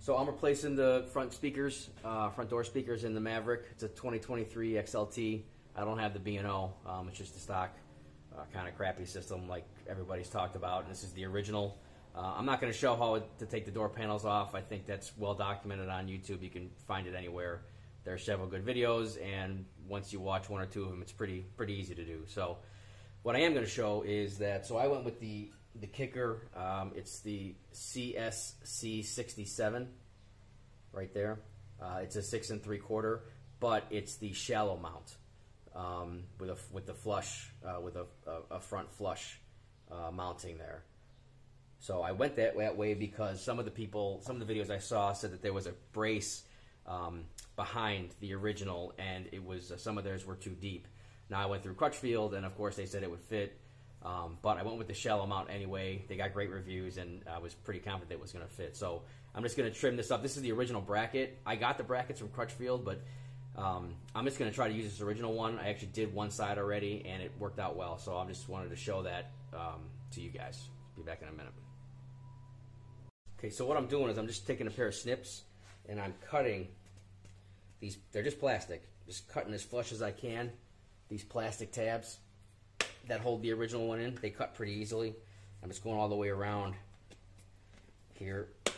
So I'm replacing the front speakers, front door speakers in the Maverick. It's a 2023 XLT. I don't have the B&O. It's just a stock kind of crappy system like everybody's talked about. And this is the original. I'm not going to show how to take the door panels off. I think that's well documented on YouTube. You can find it anywhere. There are several good videos, and once you watch one or two of them, it's pretty easy to do. So what I am going to show is that, so I went with the kicker. It's the CSC67 right there. It's a 6 3/4, but it's the shallow mount with the flush with a front flush mounting there. So I went that way because some of the videos I saw said that there was a brace behind the original, and it was some of theirs were too deep. Now I went through Crutchfield, and of course they said it would fit, but I went with the shallow mount anyway. They got great reviews, and I was pretty confident it was going to fit. So I'm just going to trim this up. This is the original bracket. I got the brackets from Crutchfield, but I'm just going to try to use this original one. I actually did one side already, and it worked out well. So I just wanted to show that to you guys. Be back in a minute. Okay, so what I'm doing is I'm just taking a pair of snips, and I'm cutting these. They're just plastic. Just cutting as flush as I can. These plastic tabs that hold the original one in, they cut pretty easily. I'm just going all the way around here. A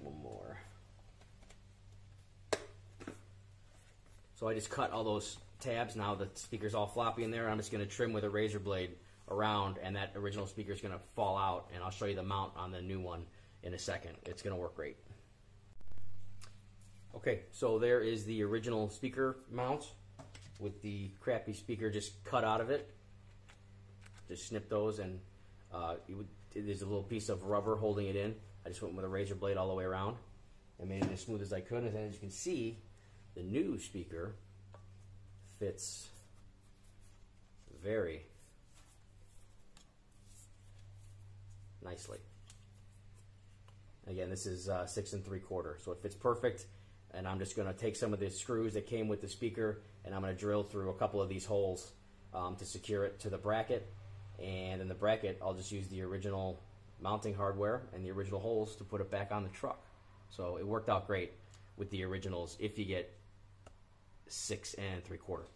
little more. So I just cut all those tabs. Now the speaker's all floppy in there. I'm just going to trim with a razor blade around, and that original speaker is going to fall out, and I'll show you the mount on the new one in a second. It's going to work great. Okay, so there is the original speaker mount with the crappy speaker just cut out of it. Just snip those, and there's a little piece of rubber holding it in. I just went with a razor blade all the way around and made it as smooth as I could. And as you can see, the new speaker fits very nicely. Again, this is 6 3/4, so it fits perfect. And I'm just going to take some of the screws that came with the speaker, and I'm going to drill through a couple of these holes to secure it to the bracket. And in the bracket, I'll just use the original mounting hardware and the original holes to put it back on the truck. So it worked out great with the originals if you get 6 3/4.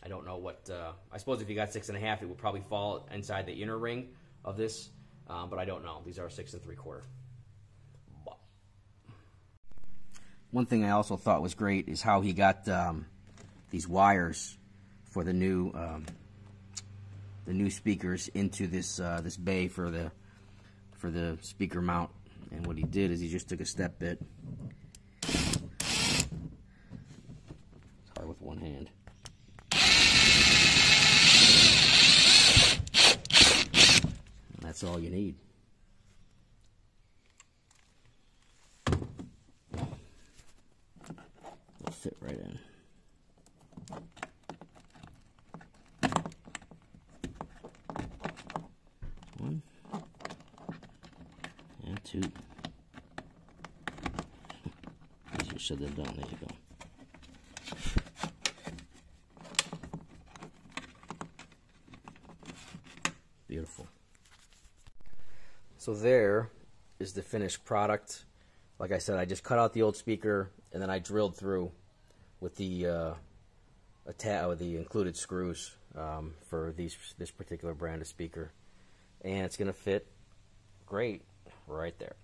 I don't know what, I suppose if you got 6 1/2, it would probably fall inside the inner ring of this, but I don't know. These are 6 3/4. One thing I also thought was great is how he got these wires for the new speakers into this this bay for the speaker mount. And what he did is he just took a step bit, sorry, with one hand. And that's all you need. Fit right in. One and two. Easier said than done. There you go. Beautiful. So there is the finished product. Like I said, I just cut out the old speaker, and then I drilled through with the included screws for this particular brand of speaker, and it's going to fit great right there.